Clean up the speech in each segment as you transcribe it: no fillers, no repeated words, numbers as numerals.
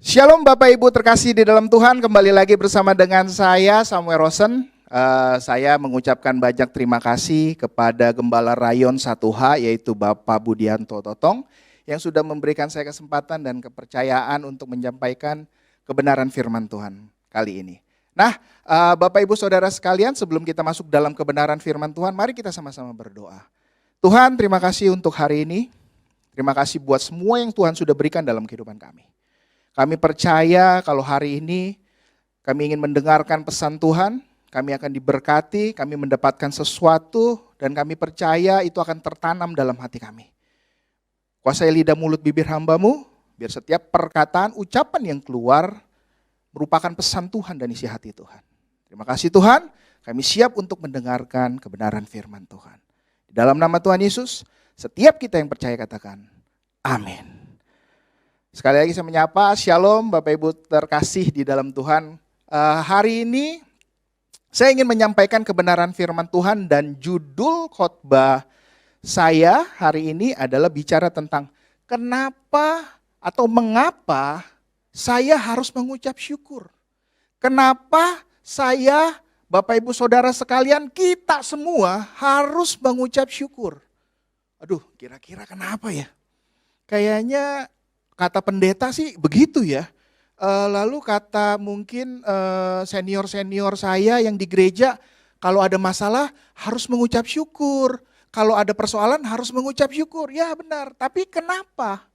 Shalom Bapak Ibu terkasih di dalam Tuhan, kembali lagi bersama dengan saya Samuel Rosen. Saya mengucapkan banyak terima kasih kepada Gembala Rayon 1H yaitu Bapak Budianto Totong yang sudah memberikan saya kesempatan dan kepercayaan untuk menyampaikan kebenaran firman Tuhan kali ini. Nah, Bapak Ibu Saudara sekalian, sebelum kita masuk dalam kebenaran firman Tuhan, mari kita sama-sama berdoa. Tuhan, terima kasih untuk hari ini. Terima kasih buat semua yang Tuhan sudah berikan dalam kehidupan kami. Kami percaya kalau hari ini kami ingin mendengarkan pesan Tuhan, kami akan diberkati, kami mendapatkan sesuatu, dan kami percaya itu akan tertanam dalam hati kami. Kuasai lidah mulut bibir hamba-Mu, biar setiap perkataan, ucapan yang keluar merupakan pesan Tuhan dan isi hati Tuhan. Terima kasih Tuhan, kami siap untuk mendengarkan kebenaran firman Tuhan. Di dalam nama Tuhan Yesus, setiap kita yang percaya katakan, amin. Sekali lagi saya menyapa, shalom Bapak Ibu terkasih di dalam Tuhan. Hari ini saya ingin menyampaikan kebenaran firman Tuhan dan judul khotbah saya hari ini adalah bicara tentang kenapa atau mengapa saya harus mengucap syukur. Kenapa saya, Bapak Ibu Saudara sekalian, kita semua harus mengucap syukur. Aduh, kira-kira kenapa ya? Kayaknya kata pendeta sih begitu ya. Lalu kata mungkin senior-senior saya yang di gereja, kalau ada masalah harus mengucap syukur. Kalau ada persoalan harus mengucap syukur. Ya benar, tapi kenapa?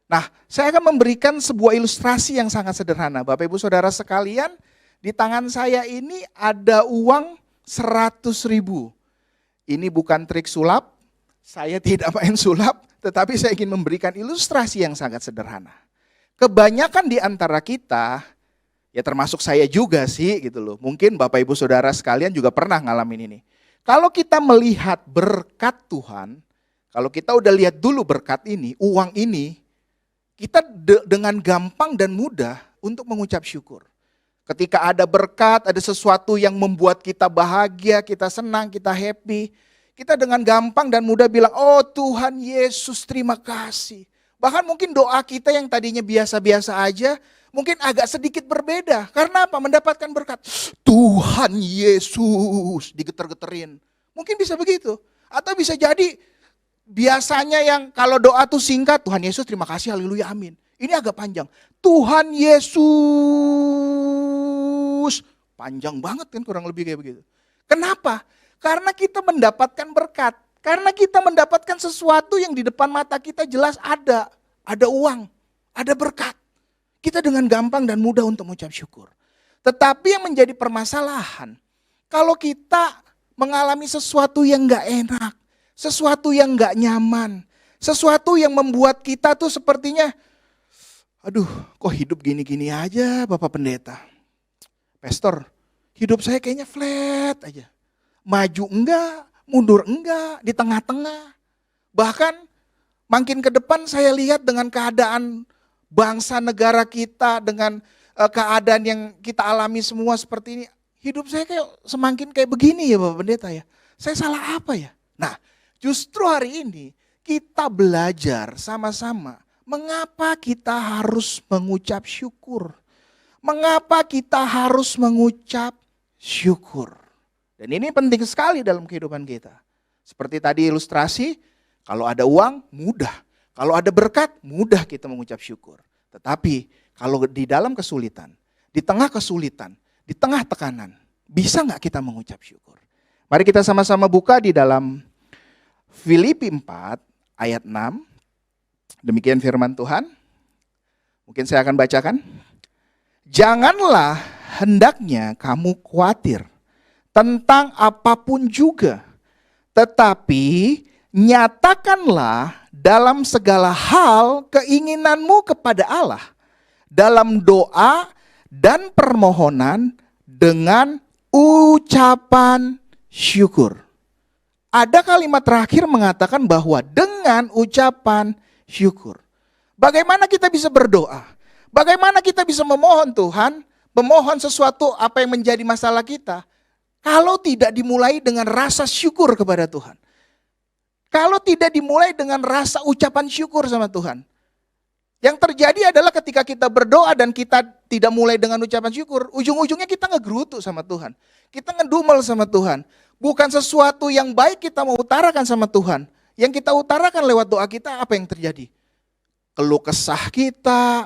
Nah, saya akan memberikan sebuah ilustrasi yang sangat sederhana. Bapak Ibu Saudara sekalian, di tangan saya ini ada uang 100.000. Ini bukan trik sulap, saya tidak main sulap. Tetapi saya ingin memberikan ilustrasi yang sangat sederhana. Kebanyakan di antara kita, ya termasuk saya juga sih gitu loh. Mungkin Bapak Ibu Saudara sekalian juga pernah ngalamin ini. Kalau kita melihat berkat Tuhan, kalau kita udah lihat dulu berkat ini, uang ini, kita dengan gampang dan mudah untuk mengucap syukur. Ketika ada berkat, ada sesuatu yang membuat kita bahagia, kita senang, kita happy, kita dengan gampang dan mudah bilang, oh Tuhan Yesus terima kasih. Bahkan mungkin doa kita yang tadinya biasa-biasa aja, mungkin agak sedikit berbeda. Karena apa? Mendapatkan berkat. Tuhan Yesus, digeter-geterin. Mungkin bisa begitu. Atau bisa jadi biasanya yang kalau doa tuh singkat, Tuhan Yesus terima kasih, haleluya, amin. Ini agak panjang. Tuhan Yesus. Panjang banget kan, kurang lebih kayak begitu. Kenapa? Karena kita mendapatkan berkat. Karena kita mendapatkan sesuatu yang di depan mata kita jelas ada. Ada uang, ada berkat. Kita dengan gampang dan mudah untuk mengucap syukur. Tetapi yang menjadi permasalahan, kalau kita mengalami sesuatu yang gak enak, sesuatu yang gak nyaman, sesuatu yang membuat kita tuh sepertinya, aduh kok hidup gini-gini aja Bapak Pendeta. Pastor, hidup saya kayaknya flat aja. Maju enggak, mundur enggak, di tengah-tengah. Bahkan makin ke depan saya lihat dengan keadaan bangsa negara kita, dengan keadaan yang kita alami semua seperti ini. Hidup saya kayak semakin kayak begini ya Bapak Pendeta ya. Saya salah apa ya? Nah, justru hari ini kita belajar sama-sama mengapa kita harus mengucap syukur. Mengapa kita harus mengucap syukur. Dan ini penting sekali dalam kehidupan kita. Seperti tadi ilustrasi, kalau ada uang mudah. Kalau ada berkat mudah kita mengucap syukur. Tetapi kalau di dalam kesulitan, di tengah kesulitan, di tengah tekanan, bisa nggak kita mengucap syukur? Mari kita sama-sama buka di dalam Filipi 4 ayat 6. Demikian firman Tuhan. Mungkin saya akan bacakan. Janganlah hendaknya kamu khawatir tentang apapun juga, tetapi nyatakanlah dalam segala hal keinginanmu kepada Allah, dalam doa dan permohonan dengan ucapan syukur. Ada kalimat terakhir mengatakan bahwa dengan ucapan syukur. Bagaimana kita bisa berdoa? Bagaimana kita bisa memohon Tuhan, memohon sesuatu apa yang menjadi masalah kita? Kalau tidak dimulai dengan rasa syukur kepada Tuhan. Kalau tidak dimulai dengan rasa ucapan syukur sama Tuhan. Yang terjadi adalah ketika kita berdoa dan kita tidak mulai dengan ucapan syukur, ujung-ujungnya kita ngegerutu sama Tuhan. Kita ngedumel sama Tuhan. Bukan sesuatu yang baik kita mau utarakan sama Tuhan. Yang kita utarakan lewat doa kita, apa yang terjadi? Keluh kesah kita,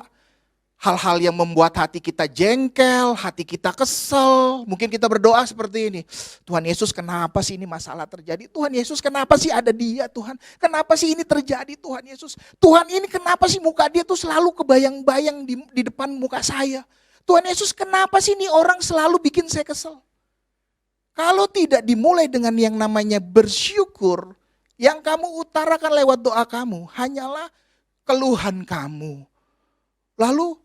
hal-hal yang membuat hati kita jengkel, hati kita kesel. Mungkin kita berdoa seperti ini, Tuhan Yesus kenapa sih ini masalah terjadi? Tuhan Yesus kenapa sih ada dia Tuhan? Kenapa sih ini terjadi Tuhan Yesus? Tuhan ini kenapa sih muka dia tuh selalu kebayang-bayang di depan muka saya? Tuhan Yesus kenapa sih ini orang selalu bikin saya kesel? Kalau tidak dimulai dengan yang namanya bersyukur, yang kamu utarakan lewat doa kamu hanyalah keluhan kamu. Lalu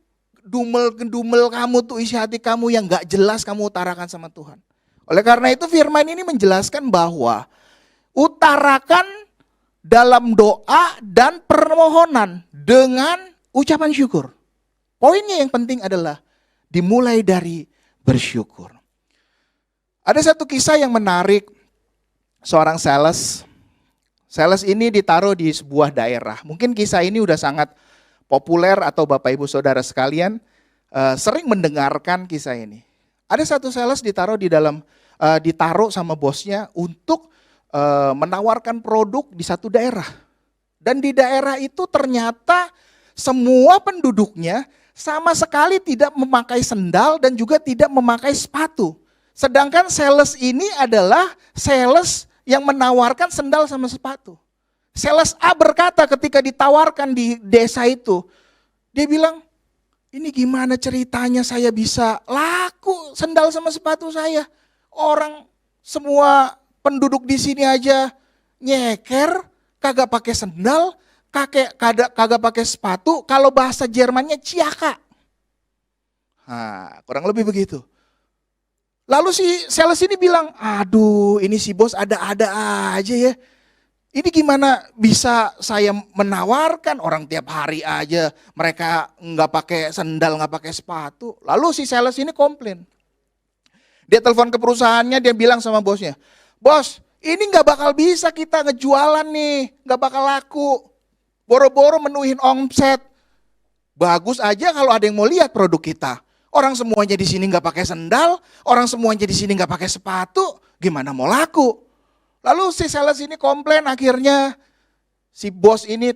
dumel kamu tuh isi hati kamu yang gak jelas kamu utarakan sama Tuhan. Oleh karena itu firman ini menjelaskan bahwa utarakan dalam doa dan permohonan dengan ucapan syukur. Poinnya yang penting adalah dimulai dari bersyukur. Ada satu kisah yang menarik, seorang sales. Sales ini ditaruh di sebuah daerah. Mungkin kisah ini udah sangat populer atau Bapak Ibu Saudara sekalian sering mendengarkan kisah ini. Ada satu sales ditaruh sama bosnya untuk menawarkan produk di satu daerah. Dan di daerah itu ternyata semua penduduknya sama sekali tidak memakai sendal dan juga tidak memakai sepatu. Sedangkan sales ini adalah sales yang menawarkan sendal sama sepatu. Sales A berkata ketika ditawarkan di desa itu, dia bilang, ini gimana ceritanya saya bisa laku sendal sama sepatu saya? Orang semua penduduk di sini aja nyeker, kagak pakai sendal, kagak pakai sepatu, kalau bahasa Jermannya ciaka. Nah, kurang lebih begitu. Lalu si sales ini bilang, aduh ini si bos ada-ada aja ya. Ini gimana bisa saya menawarkan, orang tiap hari aja mereka nggak pakai sendal, nggak pakai sepatu. Lalu si sales ini komplain. Dia telepon ke perusahaannya, dia bilang sama bosnya, bos ini nggak bakal bisa kita ngejualan nih, nggak bakal laku. Boro-boro menuhin omset. Bagus aja kalau ada yang mau lihat produk kita. Orang semuanya di sini nggak pakai sendal, orang semuanya di sini nggak pakai sepatu, gimana mau laku? Lalu si sales ini komplain, akhirnya si bos ini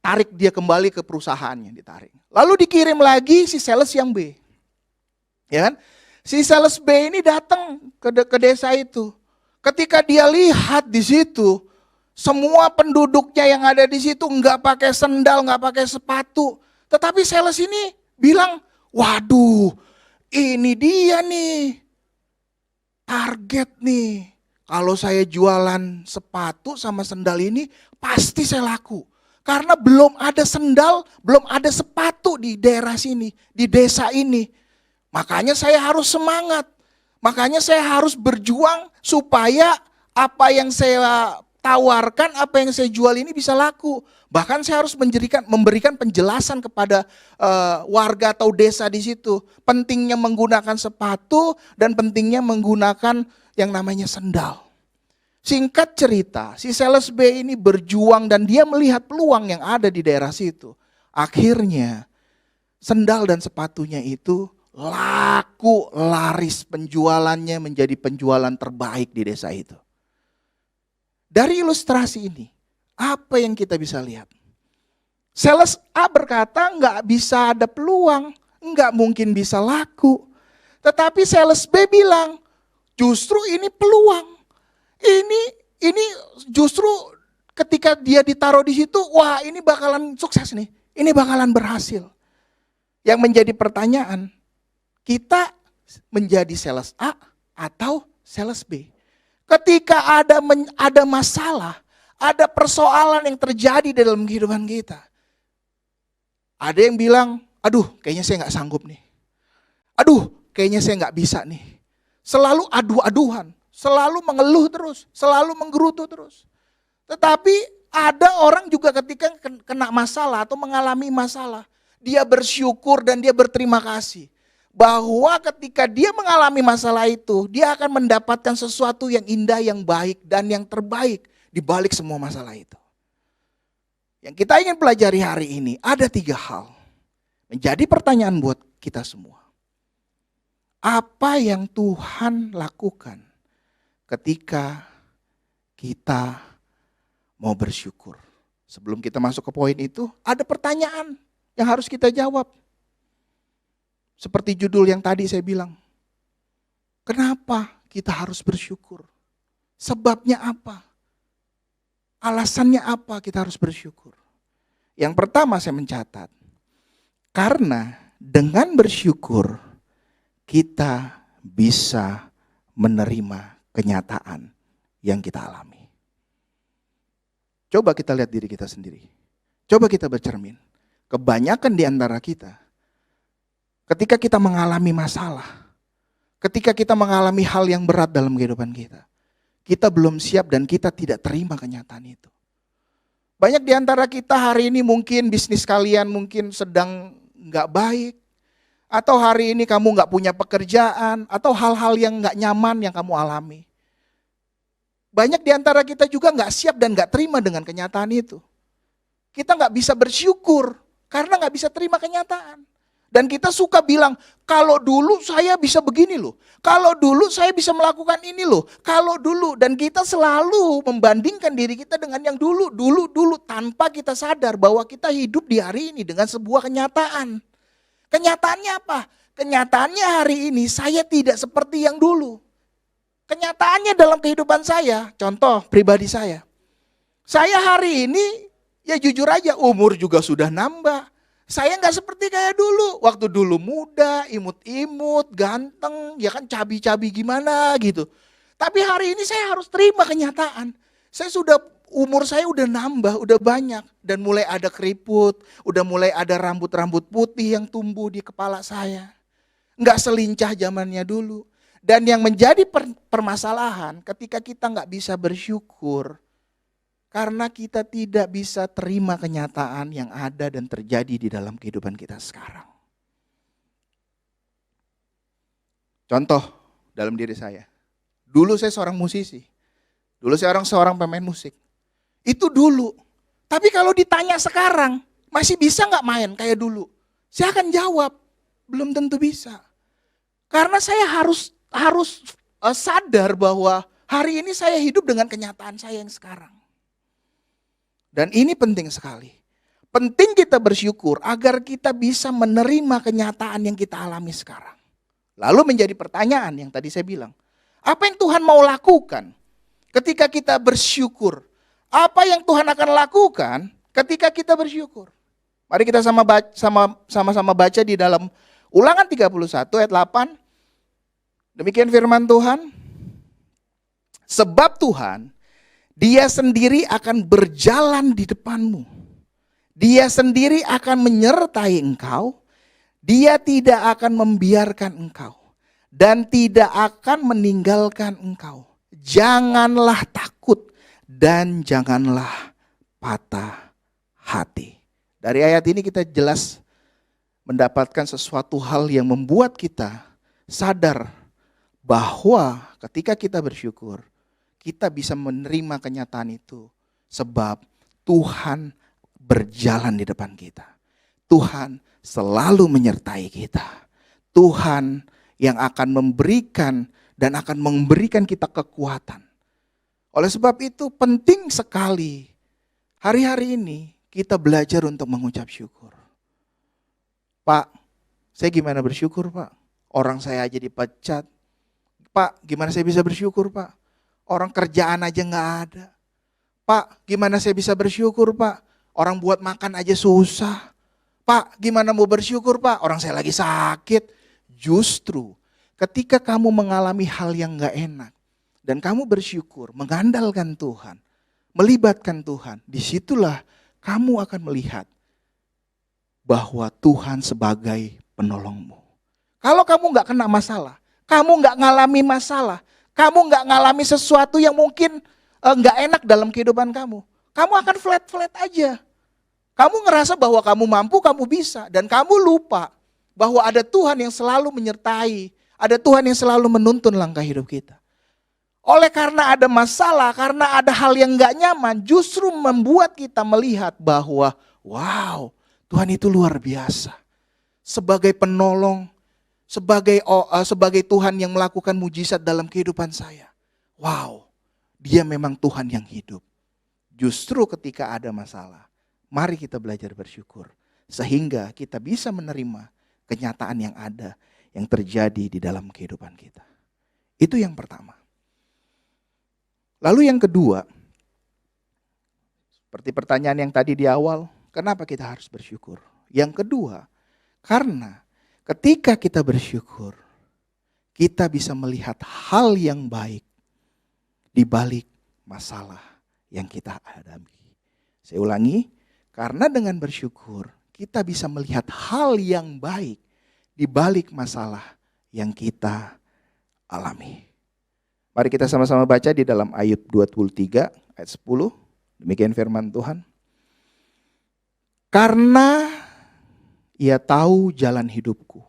tarik dia kembali ke perusahaannya, ditarik. Lalu dikirim lagi si sales yang B. Ya kan? Si sales B ini datang ke desa itu. Ketika dia lihat di situ, semua penduduknya yang ada di situ nggak pakai sendal, nggak pakai sepatu. Tetapi sales ini bilang, waduh, ini dia nih, target nih. Kalau saya jualan sepatu sama sendal ini, pasti saya laku. Karena belum ada sendal, belum ada sepatu di daerah sini, di desa ini. Makanya saya harus semangat. Makanya saya harus berjuang supaya apa yang saya tawarkan, apa yang saya jual ini bisa laku. Bahkan saya harus memberikan penjelasan kepada warga atau desa di situ. Pentingnya menggunakan sepatu dan pentingnya menggunakan yang namanya sendal. Singkat cerita, si sales B ini berjuang dan dia melihat peluang yang ada di daerah situ. Akhirnya sendal dan sepatunya itu laku, laris, penjualannya menjadi penjualan terbaik di desa itu. Dari ilustrasi ini, apa yang kita bisa lihat? Sales A berkata nggak bisa ada peluang, nggak mungkin bisa laku. Tetapi sales B bilang, justru ini peluang. Ini justru ketika dia ditaruh di situ, wah ini bakalan sukses nih, ini bakalan berhasil. Yang menjadi pertanyaan, kita menjadi sales A atau sales B? Ketika ada masalah, ada persoalan yang terjadi di dalam kehidupan kita. Ada yang bilang, aduh kayaknya saya nggak sanggup nih. Aduh kayaknya saya nggak bisa nih. Selalu adu-aduhan, selalu mengeluh terus, selalu menggerutu terus. Tetapi ada orang juga ketika kena masalah atau mengalami masalah, dia bersyukur dan dia berterima kasih. Bahwa ketika dia mengalami masalah itu, dia akan mendapatkan sesuatu yang indah, yang baik, dan yang terbaik di balik semua masalah itu. Yang kita ingin pelajari hari ini ada 3 hal. Menjadi pertanyaan buat kita semua. Apa yang Tuhan lakukan ketika kita mau bersyukur? Sebelum kita masuk ke poin itu, ada pertanyaan yang harus kita jawab. Seperti judul yang tadi saya bilang. Kenapa kita harus bersyukur? Sebabnya apa? Alasannya apa kita harus bersyukur? Yang pertama saya mencatat, karena dengan bersyukur kita bisa menerima kenyataan yang kita alami. Coba kita lihat diri kita sendiri. Coba kita bercermin. Kebanyakan di antara kita, ketika kita mengalami masalah, ketika kita mengalami hal yang berat dalam kehidupan kita belum siap dan kita tidak terima kenyataan itu. Banyak di antara kita hari ini mungkin bisnis kalian mungkin sedang nggak baik, atau hari ini kamu nggak punya pekerjaan, atau hal-hal yang nggak nyaman yang kamu alami. Banyak di antara kita juga nggak siap dan nggak terima dengan kenyataan itu. Kita nggak bisa bersyukur karena nggak bisa terima kenyataan. Dan kita suka bilang, kalau dulu saya bisa begini loh. Kalau dulu saya bisa melakukan ini loh. Kalau dulu. Dan kita selalu membandingkan diri kita dengan yang dulu. Tanpa kita sadar bahwa kita hidup di hari ini dengan sebuah kenyataan. Kenyataannya apa? Kenyataannya hari ini saya tidak seperti yang dulu. Kenyataannya dalam kehidupan saya, contoh pribadi saya. Saya hari ini, ya jujur aja umur juga sudah nambah. Saya nggak seperti kayak dulu. Waktu dulu muda, imut-imut, ganteng, ya kan cabi-cabi gimana gitu. Tapi hari ini saya harus terima kenyataan. Umur saya udah nambah, udah banyak. Dan mulai ada keriput, udah mulai ada rambut-rambut putih yang tumbuh di kepala saya. Nggak selincah zamannya dulu. Dan yang menjadi permasalahan ketika kita nggak bisa bersyukur, karena kita tidak bisa terima kenyataan yang ada dan terjadi di dalam kehidupan kita sekarang. Contoh dalam diri saya. Dulu saya seorang musisi. Dulu saya seorang pemain musik. Itu dulu. Tapi kalau ditanya sekarang, masih bisa nggak main kayak dulu? Saya akan jawab, belum tentu bisa. Karena saya harus sadar bahwa hari ini saya hidup dengan kenyataan saya yang sekarang. Dan ini penting sekali. Penting kita bersyukur agar kita bisa menerima kenyataan yang kita alami sekarang. Lalu menjadi pertanyaan yang tadi saya bilang. Apa yang Tuhan mau lakukan ketika kita bersyukur? Apa yang Tuhan akan lakukan ketika kita bersyukur? Mari kita sama-sama baca di dalam Ulangan 31 ayat 8. Demikian firman Tuhan. Sebab Tuhan, Dia sendiri akan berjalan di depanmu. Dia sendiri akan menyertai engkau. Dia tidak akan membiarkan engkau. Dan tidak akan meninggalkan engkau. Janganlah takut dan janganlah patah hati. Dari ayat ini kita jelas mendapatkan sesuatu hal yang membuat kita sadar bahwa ketika kita bersyukur, kita bisa menerima kenyataan itu sebab Tuhan berjalan di depan kita. Tuhan selalu menyertai kita. Tuhan yang akan memberikan dan akan memberikan kita kekuatan. Oleh sebab itu penting sekali hari-hari ini kita belajar untuk mengucap syukur. Pak, saya gimana bersyukur Pak? Orang saya aja dipecat. Pak, gimana saya bisa bersyukur Pak? Orang kerjaan aja gak ada. Pak, gimana saya bisa bersyukur Pak? Orang buat makan aja susah. Pak, gimana mau bersyukur Pak? Orang saya lagi sakit. Justru ketika kamu mengalami hal yang gak enak. Dan kamu bersyukur, mengandalkan Tuhan. Melibatkan Tuhan. Disitulah kamu akan melihat bahwa Tuhan sebagai penolongmu. Kalau kamu gak kena masalah. Kamu gak ngalami masalah. Kamu gak ngalami sesuatu yang mungkin gak enak dalam kehidupan kamu. Kamu akan flat-flat aja. Kamu ngerasa bahwa kamu mampu, kamu bisa. Dan kamu lupa bahwa ada Tuhan yang selalu menyertai. Ada Tuhan yang selalu menuntun langkah hidup kita. Oleh karena ada masalah, karena ada hal yang gak nyaman, justru membuat kita melihat bahwa wow, Tuhan itu luar biasa. Sebagai penolong, sebagai Tuhan yang melakukan mujizat dalam kehidupan saya. Wow, dia memang Tuhan yang hidup. Justru ketika ada masalah, mari kita belajar bersyukur. Sehingga kita bisa menerima kenyataan yang ada, yang terjadi di dalam kehidupan kita. Itu yang pertama. Lalu yang kedua, seperti pertanyaan yang tadi di awal, kenapa kita harus bersyukur? Yang kedua, karena ketika kita bersyukur, kita bisa melihat hal yang baik di balik masalah yang kita hadapi. Saya ulangi, karena dengan bersyukur, kita bisa melihat hal yang baik di balik masalah yang kita alami. Mari kita sama-sama baca di dalam Ayub 23 ayat 10. Demikian firman Tuhan. Karena ia tahu jalan hidupku.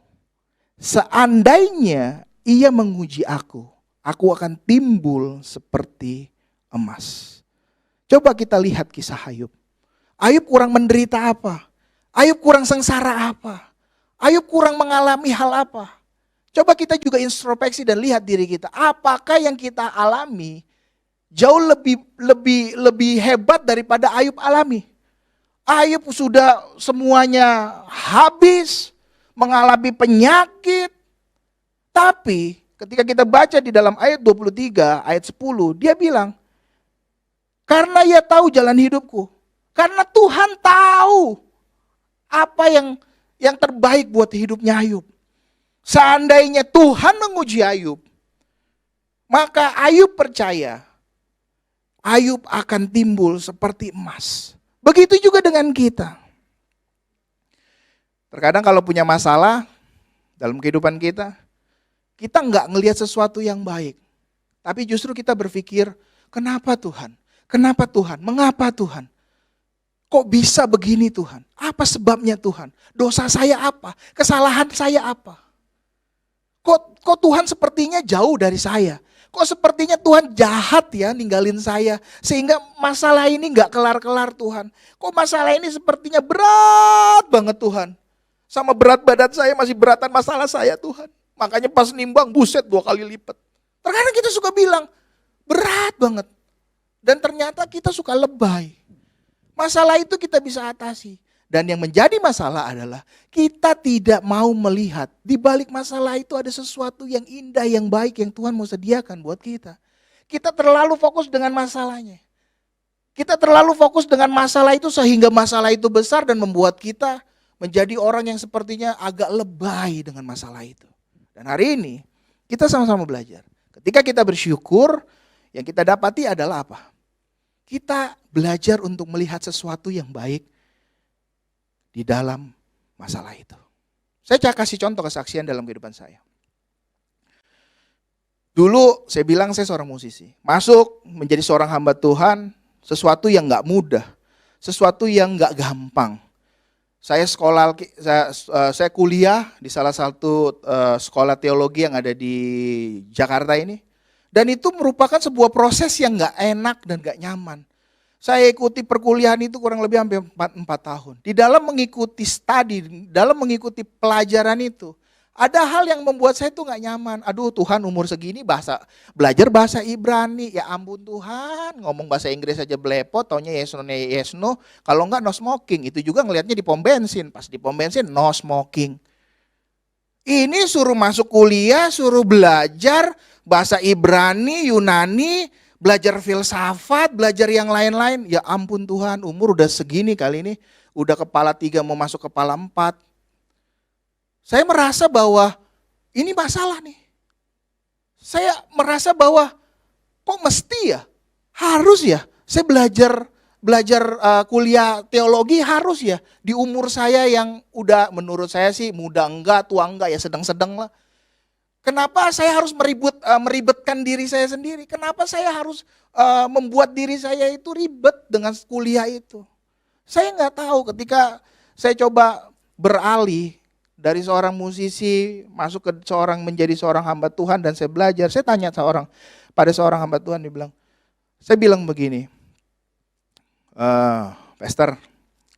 Seandainya ia menguji aku akan timbul seperti emas. Coba kita lihat kisah Ayub. Ayub kurang menderita apa? Ayub kurang sengsara apa? Ayub kurang mengalami hal apa? Coba kita juga introspeksi dan lihat diri kita. Apakah yang kita alami jauh lebih hebat daripada Ayub alami? Ayub sudah semuanya habis, mengalami penyakit. Tapi ketika kita baca di dalam ayat 23, ayat 10, dia bilang, karena ia tahu jalan hidupku. Karena Tuhan tahu apa yang terbaik buat hidupnya Ayub. Seandainya Tuhan menguji Ayub, maka Ayub percaya Ayub akan timbul seperti emas. Begitu juga dengan kita. Terkadang kalau punya masalah dalam kehidupan kita nggak ngelihat sesuatu yang baik. Tapi justru kita berpikir, kenapa Tuhan? Kenapa Tuhan? Mengapa Tuhan? Kok bisa begini Tuhan? Apa sebabnya Tuhan? Dosa saya apa? Kesalahan saya apa? Kok Tuhan sepertinya jauh dari saya? Kok sepertinya Tuhan jahat ya ninggalin saya? Sehingga masalah ini gak kelar-kelar Tuhan. Kok masalah ini sepertinya berat banget Tuhan? Sama berat badan saya masih beratan masalah saya Tuhan. Makanya pas nimbang buset 2 kali lipat. Terkadang kita suka bilang berat banget. Dan ternyata kita suka lebay. Masalah itu kita bisa atasi. Dan yang menjadi masalah adalah kita tidak mau melihat di balik masalah itu ada sesuatu yang indah, yang baik yang Tuhan mau sediakan buat kita. Kita terlalu fokus dengan masalahnya. Kita terlalu fokus dengan masalah itu sehingga masalah itu besar dan membuat kita menjadi orang yang sepertinya agak lebay dengan masalah itu. Dan hari ini kita sama-sama belajar. Ketika kita bersyukur, yang kita dapati adalah apa? Kita belajar untuk melihat sesuatu yang baik di dalam masalah itu. Saya kasih contoh kesaksian dalam kehidupan saya. Dulu saya bilang saya seorang musisi. Masuk menjadi seorang hamba Tuhan, sesuatu yang gak mudah. Sesuatu yang gak gampang. Saya kuliah di salah satu sekolah teologi yang ada di Jakarta ini. Dan itu merupakan sebuah proses yang gak enak dan gak nyaman. Saya ikuti perkuliahan itu kurang lebih hampir 4 tahun. Di dalam mengikuti studi, dalam mengikuti pelajaran itu, ada hal yang membuat saya tuh gak nyaman. Aduh Tuhan, umur segini belajar bahasa Ibrani. Ya ampun Tuhan, ngomong bahasa Inggris aja blepot, taunya yes no. Kalau enggak no smoking, itu juga ngelihatnya di pom bensin. Pas di pom bensin no smoking. Ini suruh masuk kuliah, suruh belajar bahasa Ibrani, Yunani, belajar filsafat, belajar yang lain-lain. Ya ampun Tuhan, umur udah segini kali ini, udah kepala 3 mau masuk kepala 4. Saya merasa bahwa ini masalah nih. Saya merasa bahwa kok mesti ya, harus ya, saya belajar kuliah teologi harus ya di umur saya yang udah menurut saya sih muda enggak, tua enggak, ya sedang-sedang lah. Kenapa saya harus meribetkan diri saya sendiri? Kenapa saya harus membuat diri saya itu ribet dengan kuliah itu? Saya nggak tahu ketika saya coba beralih dari seorang musisi masuk ke menjadi seorang hamba Tuhan dan saya belajar. Saya tanya seorang, pada seorang hamba Tuhan, dia bilang, saya bilang begini, Pastor,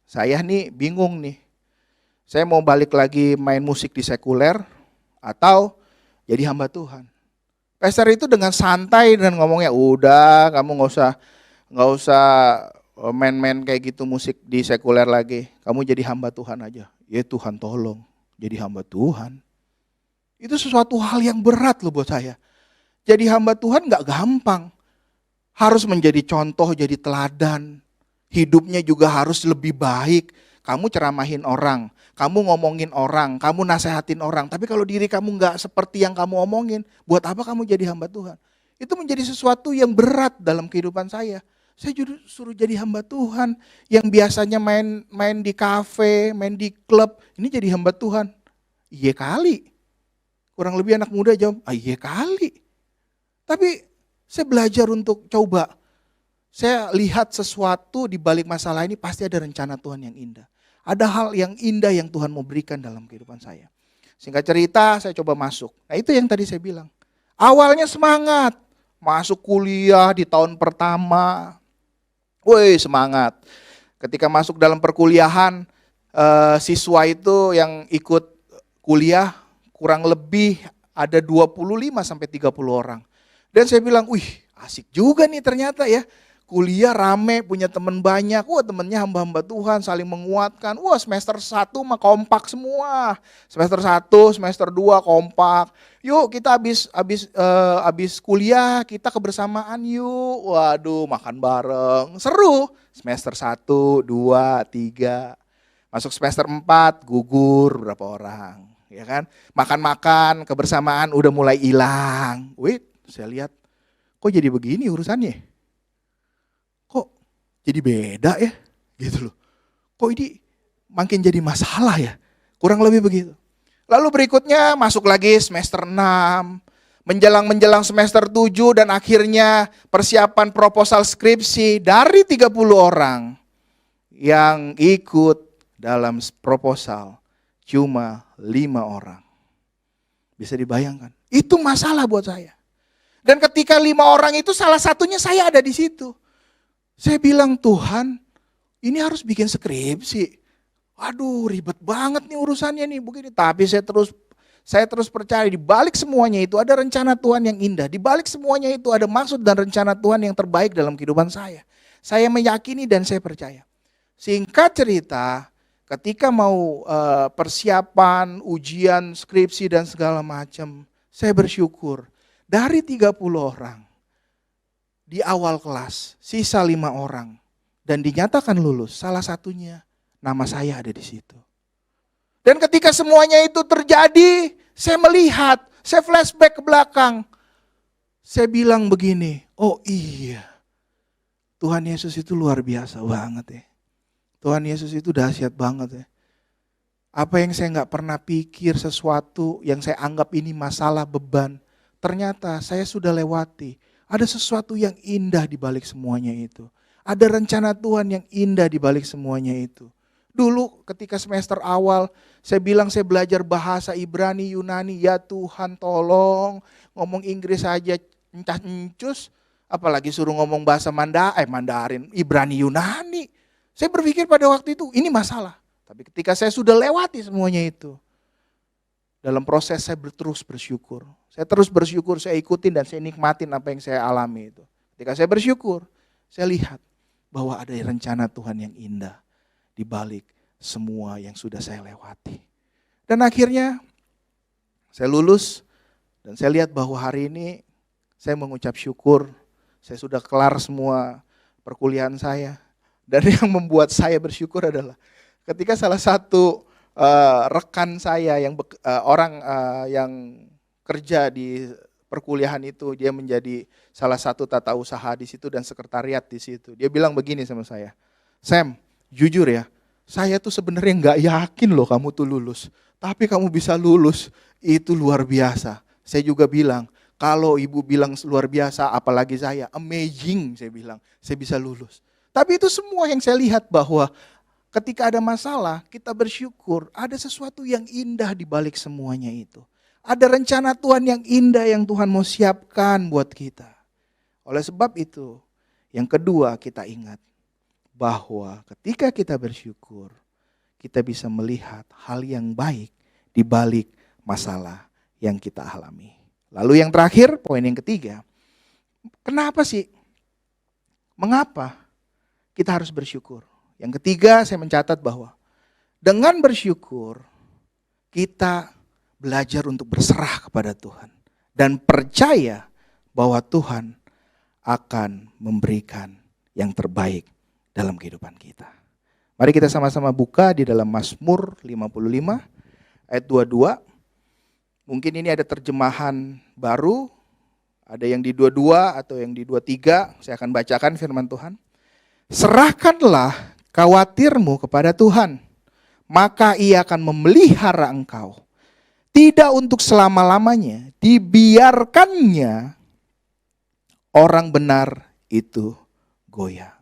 saya nih bingung nih, saya mau balik lagi main musik di sekuler atau jadi hamba Tuhan. Pastor itu dengan santai dan ngomongnya, udah kamu nggak usah main-main kayak gitu musik di sekuler lagi. Kamu jadi hamba Tuhan aja. Ya Tuhan tolong, jadi hamba Tuhan. Itu sesuatu hal yang berat loh buat saya. Jadi hamba Tuhan nggak gampang. Harus menjadi contoh, jadi teladan. Hidupnya juga harus lebih baik. Kamu ceramahin orang, kamu ngomongin orang, kamu nasehatin orang. Tapi kalau diri kamu nggak seperti yang kamu omongin, buat apa kamu jadi hamba Tuhan? Itu menjadi sesuatu yang berat dalam kehidupan saya. Saya suruh jadi hamba Tuhan yang biasanya main di kafe, main di klub. Ini jadi hamba Tuhan. Iya kali. Kurang lebih anak muda jawab, iya kali. Tapi saya belajar untuk coba. Saya lihat sesuatu di balik masalah ini pasti ada rencana Tuhan yang indah. Ada hal yang indah yang Tuhan mau berikan dalam kehidupan saya. Singkat cerita, saya coba masuk. Nah itu yang tadi saya bilang. Awalnya semangat. Masuk kuliah di tahun pertama. Woi semangat. Ketika masuk dalam perkuliahan, siswa itu yang ikut kuliah kurang lebih ada 25-30 orang. Dan saya bilang, wih asik juga nih ternyata ya. Kuliah rame, punya teman banyak. Wah temennya hamba-hamba Tuhan, saling menguatkan. Wah semester 1 mah kompak semua. Semester 1, semester 2 kompak. Yuk kita habis kuliah, kita kebersamaan yuk. Waduh makan bareng, seru. Semester 1, 2, 3. Masuk semester 4, gugur berapa orang. Ya kan? Makan-makan, kebersamaan udah mulai hilang. Wih, saya lihat, kok jadi begini urusannya? Jadi beda ya, gitu loh. Kok ini makin jadi masalah ya? Kurang lebih begitu. Lalu berikutnya masuk lagi semester 6, menjelang semester 7 dan akhirnya persiapan proposal skripsi dari 30 orang yang ikut dalam proposal cuma 5 orang. Bisa dibayangkan, itu masalah buat saya. Dan ketika 5 orang itu salah satunya saya ada di situ. Saya bilang, Tuhan, ini harus bikin skripsi. Waduh, ribet banget nih urusannya nih begini. Tapi saya terus percaya di balik semuanya itu ada rencana Tuhan yang indah. Di balik semuanya itu ada maksud dan rencana Tuhan yang terbaik dalam kehidupan saya. Saya meyakini dan saya percaya. Singkat cerita, ketika mau persiapan, ujian, skripsi dan segala macam, saya bersyukur dari 30 orang. Di awal kelas, sisa 5 orang. Dan dinyatakan lulus, salah satunya nama saya ada di situ. Dan ketika semuanya itu terjadi, saya melihat, saya flashback ke belakang. Saya bilang begini, oh iya, Tuhan Yesus itu luar biasa banget ya. Tuhan Yesus itu dahsyat banget ya. Apa yang saya gak pernah pikir sesuatu yang saya anggap ini masalah beban, ternyata saya sudah lewati. Ada sesuatu yang indah di balik semuanya itu. Ada rencana Tuhan yang indah di balik semuanya itu. Dulu ketika semester awal, saya bilang saya belajar bahasa Ibrani, Yunani. Ya Tuhan tolong, ngomong Inggris aja encah-encus. Apalagi suruh ngomong bahasa Mandarin, Ibrani, Yunani. Saya berpikir pada waktu itu, ini masalah. Tapi ketika saya sudah lewati semuanya itu, dalam proses saya terus bersyukur. Saya terus bersyukur, saya ikutin dan saya nikmatin apa yang saya alami itu. Ketika saya bersyukur, saya lihat bahwa ada rencana Tuhan yang indah di balik semua yang sudah saya lewati. Dan akhirnya saya lulus dan saya lihat bahwa hari ini saya mengucap syukur. Saya sudah kelar semua perkuliahan saya. Dan yang membuat saya bersyukur adalah ketika salah satu rekan saya yang yang kerja di perkuliahan itu, dia menjadi salah satu tata usaha di situ dan sekretariat di situ. Dia bilang begini sama saya, Sam, jujur ya, saya tuh sebenarnya nggak yakin loh kamu tuh lulus, tapi kamu bisa lulus itu luar biasa. Saya juga bilang, kalau ibu bilang luar biasa, apalagi saya, amazing saya bilang, saya bisa lulus. Tapi itu semua yang saya lihat bahwa ketika ada masalah, kita bersyukur, ada sesuatu yang indah di balik semuanya itu. Ada rencana Tuhan yang indah yang Tuhan mau siapkan buat kita. Oleh sebab itu, yang kedua kita ingat bahwa ketika kita bersyukur, kita bisa melihat hal yang baik di balik masalah yang kita alami. Lalu yang terakhir, poin yang ketiga, kenapa sih? Mengapa kita harus bersyukur? Yang ketiga, saya mencatat bahwa dengan bersyukur, kita belajar untuk berserah kepada Tuhan. Dan percaya bahwa Tuhan akan memberikan yang terbaik dalam kehidupan kita. Mari kita sama-sama buka di dalam Mazmur 55 ayat 22. Mungkin ini ada terjemahan baru, ada yang di 22 atau yang di 23. Saya akan bacakan firman Tuhan. Serahkanlah khawatirmu kepada Tuhan, maka Ia akan memelihara engkau. Tidak untuk selama-lamanya, dibiarkannya orang benar itu goyah.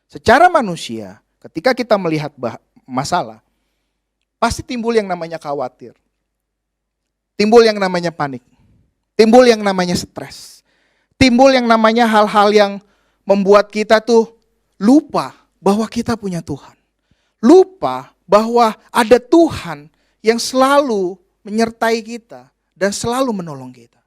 Secara manusia, ketika kita melihat masalah, pasti timbul yang namanya khawatir. Timbul yang namanya panik. Timbul yang namanya stres. Timbul yang namanya hal-hal yang membuat kita tuh lupa bahwa kita punya Tuhan. Lupa bahwa ada Tuhan yang selalu menyertai kita dan selalu menolong kita.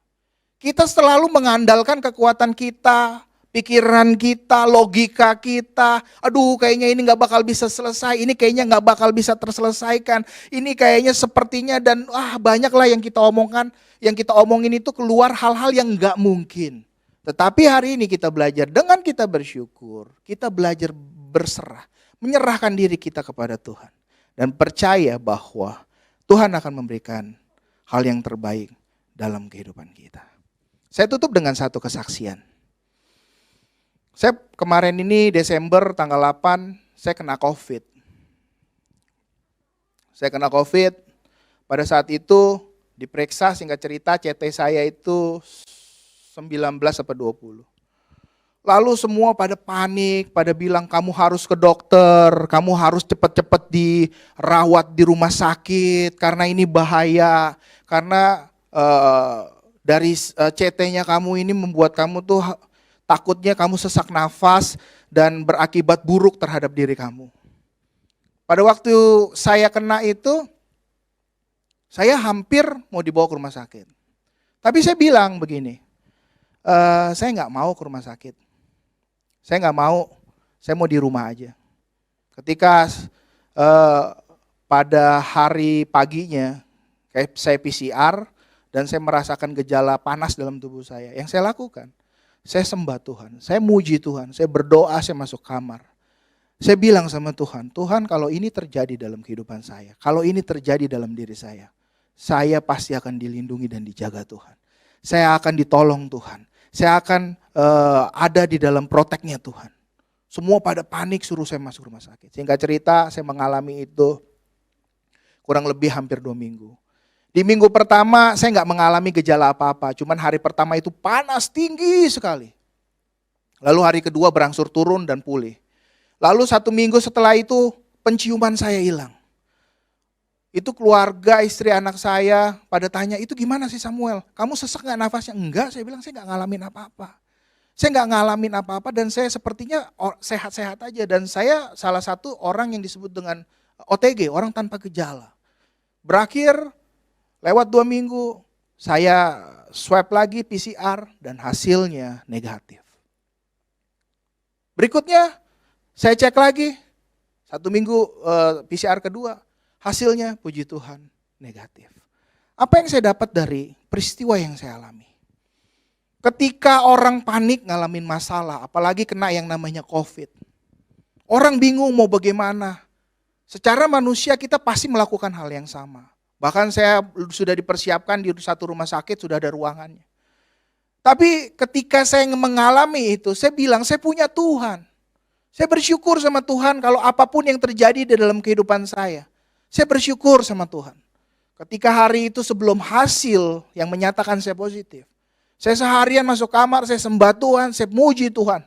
Kita selalu mengandalkan kekuatan kita, pikiran kita, logika kita. Aduh, kayaknya ini gak bakal bisa selesai, ini kayaknya gak bakal bisa terselesaikan, ini kayaknya sepertinya, dan banyaklah yang kita omongkan, yang kita omongin itu keluar hal-hal yang gak mungkin. Tetapi hari ini kita belajar, dengan kita bersyukur, kita belajar berserah, menyerahkan diri kita kepada Tuhan. Dan percaya bahwa Tuhan akan memberikan hal yang terbaik dalam kehidupan kita. Saya tutup dengan satu kesaksian. Saya kemarin ini Desember tanggal 8, saya kena COVID. Saya kena COVID, pada saat itu diperiksa, singkat cerita CT saya itu 19 apa 20. Lalu semua pada panik, pada bilang kamu harus ke dokter, kamu harus cepat-cepat dirawat di rumah sakit karena ini bahaya, karena dari CT-nya kamu ini membuat kamu tuh takutnya kamu sesak nafas dan berakibat buruk terhadap diri kamu. Pada waktu saya kena itu, saya hampir mau dibawa ke rumah sakit. Tapi saya bilang begini, saya nggak mau ke rumah sakit. Saya nggak mau, saya mau di rumah aja. Ketika pada hari paginya, kayak saya PCR, dan saya merasakan gejala panas dalam tubuh saya. Yang saya lakukan, saya sembah Tuhan, saya muji Tuhan, saya berdoa, saya masuk kamar. Saya bilang sama Tuhan, Tuhan kalau ini terjadi dalam kehidupan saya, kalau ini terjadi dalam diri saya pasti akan dilindungi dan dijaga Tuhan. Saya akan ditolong Tuhan, saya akan ada di dalam proteknya Tuhan. Semua pada panik suruh saya masuk rumah sakit. Singkat cerita, saya mengalami itu kurang lebih hampir 2 minggu. Di minggu pertama saya nggak mengalami gejala apa-apa, cuman hari pertama itu panas tinggi sekali. Lalu hari kedua berangsur turun dan pulih. Lalu 1 minggu setelah itu penciuman saya hilang. Itu keluarga, istri, anak saya pada tanya, itu gimana sih Samuel? Kamu sesak nggak nafasnya? Enggak, saya bilang saya nggak ngalamin apa-apa. Saya nggak ngalamin apa-apa dan saya sepertinya sehat-sehat aja. Dan saya salah satu orang yang disebut dengan OTG, orang tanpa gejala. Berakhir, lewat 2 minggu, saya swab lagi PCR dan hasilnya negatif. Berikutnya, saya cek lagi, 1 minggu PCR kedua, hasilnya puji Tuhan negatif. Apa yang saya dapat dari peristiwa yang saya alami? Ketika orang panik ngalamin masalah, apalagi kena yang namanya COVID. Orang bingung mau bagaimana. Secara manusia kita pasti melakukan hal yang sama. Bahkan saya sudah dipersiapkan di satu rumah sakit, sudah ada ruangannya. Tapi ketika saya mengalami itu, saya bilang saya punya Tuhan. Saya bersyukur sama Tuhan kalau apapun yang terjadi di dalam kehidupan saya. Saya bersyukur sama Tuhan. Ketika hari itu sebelum hasil yang menyatakan saya positif. Saya seharian masuk kamar, saya sembah Tuhan, saya muji Tuhan.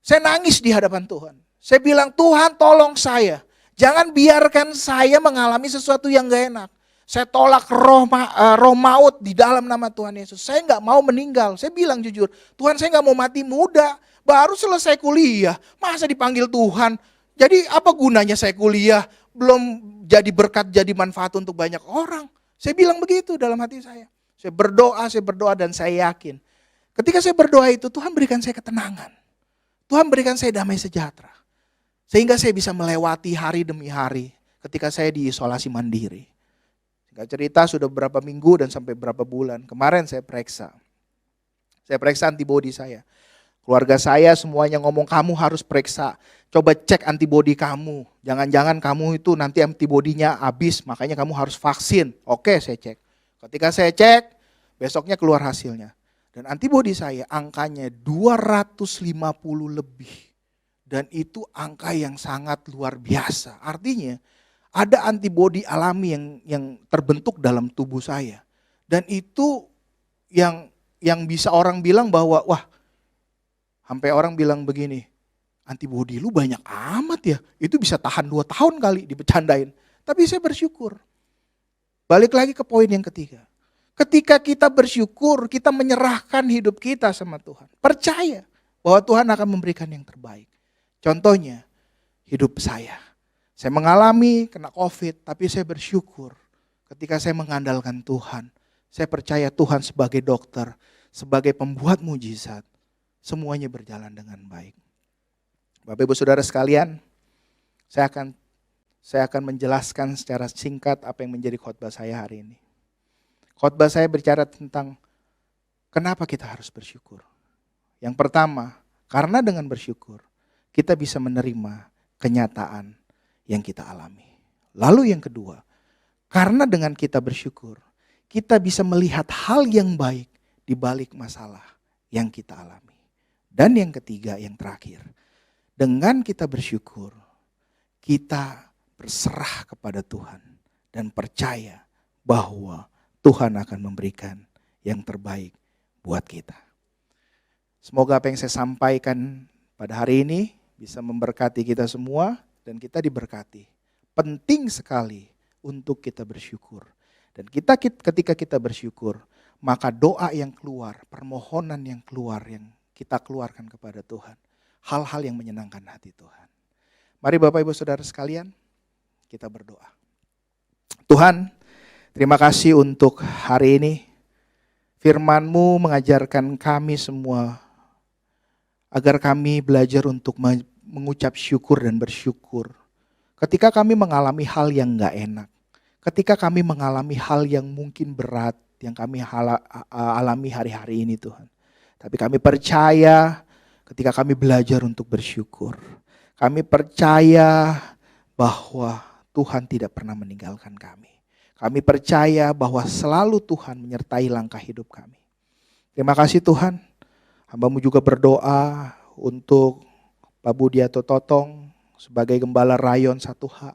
Saya nangis di hadapan Tuhan. Saya bilang, Tuhan tolong saya. Jangan biarkan saya mengalami sesuatu yang gak enak. Saya tolak roh maut di dalam nama Tuhan Yesus. Saya nggak mau meninggal. Saya bilang jujur, Tuhan saya nggak mau mati muda. Baru selesai kuliah, masa dipanggil Tuhan. Jadi apa gunanya saya kuliah, belum jadi berkat, jadi manfaat untuk banyak orang. Saya bilang begitu dalam hati saya. Saya berdoa dan saya yakin. Ketika saya berdoa itu, Tuhan berikan saya ketenangan. Tuhan berikan saya damai sejahtera. Sehingga saya bisa melewati hari demi hari ketika saya diisolasi mandiri. Singkat cerita sudah beberapa minggu dan sampai beberapa bulan. Kemarin saya periksa. Saya periksa antibodi saya. Keluarga saya semuanya ngomong, kamu harus periksa. Coba cek antibodi kamu. Jangan-jangan kamu itu nanti antibodinya habis, makanya kamu harus vaksin. Oke, saya cek. Ketika saya cek, besoknya keluar hasilnya. Dan antibodi saya angkanya 250 lebih. Dan itu angka yang sangat luar biasa. Artinya ada antibodi alami yang terbentuk dalam tubuh saya. Dan itu yang bisa orang bilang bahwa, wah, sampai orang bilang begini, antibodi lu banyak amat ya, itu bisa tahan 2 tahun kali, dibecandain. Tapi saya bersyukur. Balik lagi ke poin yang ketiga. Ketika kita bersyukur, kita menyerahkan hidup kita sama Tuhan. Percaya bahwa Tuhan akan memberikan yang terbaik. Contohnya, hidup saya. Saya mengalami kena COVID, tapi saya bersyukur ketika saya mengandalkan Tuhan. Saya percaya Tuhan sebagai dokter, sebagai pembuat mujizat. Semuanya berjalan dengan baik. Bapak Ibu Saudara sekalian, saya akan menjelaskan secara singkat apa yang menjadi khotbah saya hari ini. Khotbah saya bicara tentang kenapa kita harus bersyukur. Yang pertama, karena dengan bersyukur kita bisa menerima kenyataan yang kita alami. Lalu yang kedua, karena dengan kita bersyukur, kita bisa melihat hal yang baik di balik masalah yang kita alami. Dan yang ketiga, yang terakhir, dengan kita bersyukur, kita berserah kepada Tuhan dan percaya bahwa Tuhan akan memberikan yang terbaik buat kita. Semoga apa yang saya sampaikan pada hari ini bisa memberkati kita semua dan kita diberkati. Penting sekali untuk kita bersyukur. Dan ketika kita bersyukur, maka doa yang keluar, permohonan yang keluar, yang kita keluarkan kepada Tuhan. Hal-hal yang menyenangkan hati Tuhan. Mari Bapak Ibu Saudara sekalian, kita berdoa. Tuhan, terima kasih untuk hari ini. Firman-Mu mengajarkan kami semua agar kami belajar untuk mengucap syukur dan bersyukur. Ketika kami mengalami hal yang gak enak. Ketika kami mengalami hal yang mungkin berat yang kami alami hari-hari ini Tuhan. Tapi kami percaya ketika kami belajar untuk bersyukur. Kami percaya bahwa Tuhan tidak pernah meninggalkan kami. Kami percaya bahwa selalu Tuhan menyertai langkah hidup kami. Terima kasih Tuhan. Hamba-Mu juga berdoa untuk Pak Budianto Totong sebagai gembala Rayon 1H.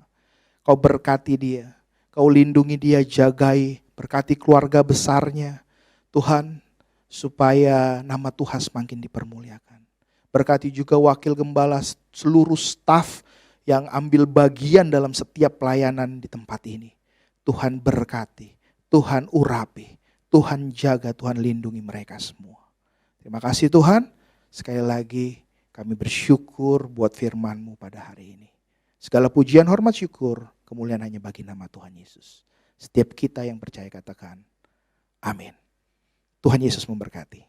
Kau berkati dia. Kau lindungi dia, jagai. Berkati keluarga besarnya. Tuhan, supaya nama Tuhan semakin dipermuliakan. Berkati juga wakil gembala, seluruh staf yang ambil bagian dalam setiap pelayanan di tempat ini. Tuhan berkati, Tuhan urapi, Tuhan jaga, Tuhan lindungi mereka semua. Terima kasih Tuhan, sekali lagi kami bersyukur buat firman-Mu pada hari ini. Segala pujian, hormat, syukur, kemuliaan hanya bagi nama Tuhan Yesus. Setiap kita yang percaya katakan, amin. Tuhan Yesus memberkati.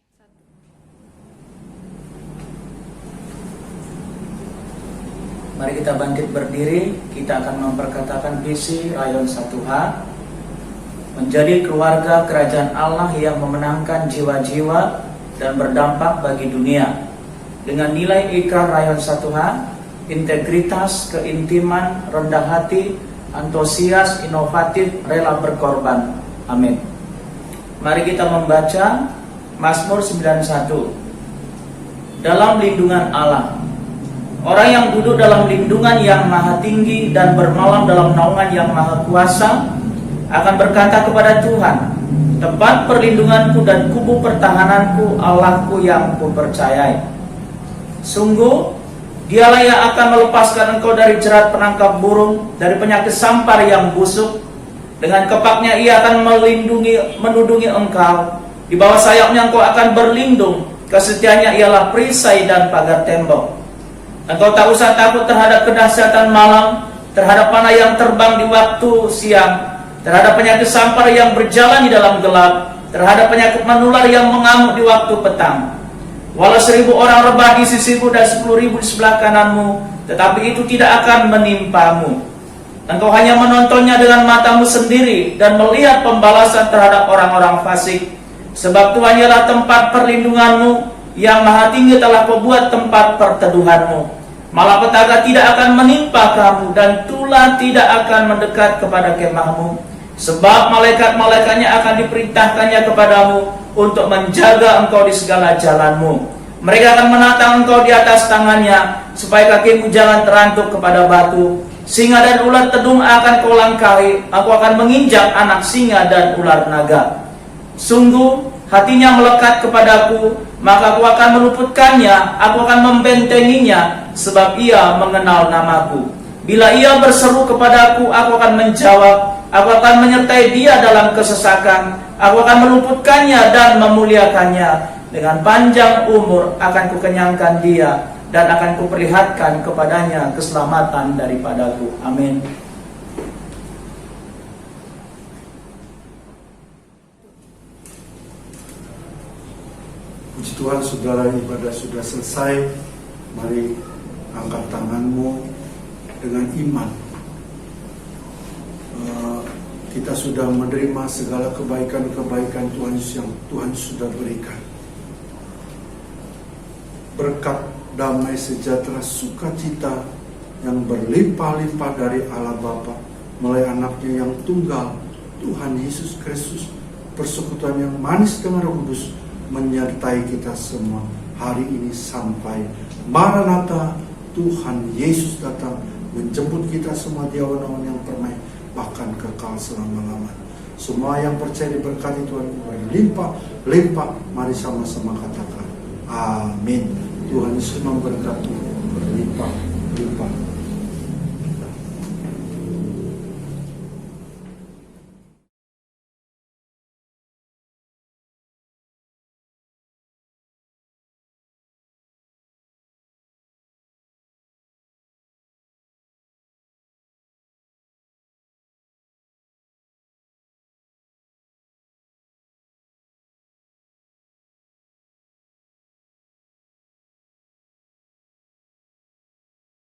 Mari kita bangkit berdiri, kita akan memperkatakan visi Rayon 1H menjadi keluarga kerajaan Allah yang memenangkan jiwa-jiwa dan berdampak bagi dunia. Dengan nilai ikrar Rayon 1H, integritas, keintiman, rendah hati, antusias, inovatif, rela berkorban. Amin. Mari kita membaca Mazmur 91. Dalam lindungan Allah. Orang yang duduk dalam lindungan yang maha tinggi dan bermalam dalam naungan yang maha kuasa akan berkata kepada Tuhan, tempat perlindunganku dan kubu pertahananku, Allahku yang kupercayai. Sungguh, Dialah yang akan melepaskan engkau dari jerat penangkap burung, dari penyakit sampar yang busuk. Dengan kepaknya ia akan menudungi engkau. Di bawah sayapnya engkau akan berlindung. Kesetiaannya ialah perisai dan pagar tembok. Engkau tak usah takut terhadap kedahsyatan malam, terhadap panah yang terbang di waktu siang, terhadap penyakit sampar yang berjalan di dalam gelap, terhadap penyakit menular yang mengamuk di waktu petang. Walau 1000 orang rebah di sisimu dan 10.000 di sebelah kananmu, tetapi itu tidak akan menimpamu. Engkau hanya menontonnya dengan matamu sendiri dan melihat pembalasan terhadap orang-orang fasik. Sebab Tuhan ialah tempat perlindunganmu, yang maha tinggi telah membuat tempat perteduhanmu. Malapetaka tidak akan menimpa kamu, dan tulah tidak akan mendekat kepada kemahmu. Sebab malaikat-malaikatnya akan diperintahkannya kepadamu untuk menjaga engkau di segala jalanmu. Mereka akan menatang engkau di atas tangannya, supaya kakimu jangan terantuk kepada batu. Singa dan ular tedung akan kau langkahi, aku akan menginjak anak singa dan ular naga. Sungguh hatinya melekat kepadaku, maka aku akan meluputkannya, aku akan membentenginya, sebab ia mengenal namaku. Bila ia berseru kepadaku, aku akan menjawab, aku akan menyertai dia dalam kesesakan, aku akan meluputkannya dan memuliakannya. Dengan panjang umur akan kukenyangkan dia, dan akan kuperlihatkan kepadanya keselamatan daripadaku. Amin. Puji Tuhan, saudara, ibadah sudah selesai. Mari angkat tanganmu dengan iman. Kita sudah menerima segala kebaikan-kebaikan Tuhan yang Tuhan sudah berikan. Berkat damai sejahtera sukacita yang berlimpah-limpah dari Allah Bapa melalui anaknya yang tunggal, Tuhan Yesus Kristus, persekutuan yang manis dengan Roh Kudus menyertai kita semua hari ini sampai Maranatha, Tuhan Yesus datang menjemput kita semua di awan-awan yang permai, bahkan kekal selama-lamanya. Semua yang percaya diberkati Tuhan berlimpah-limpah. Mari sama-sama katakan amin. Tuhan Yesus memberkati berlimpah-limpah.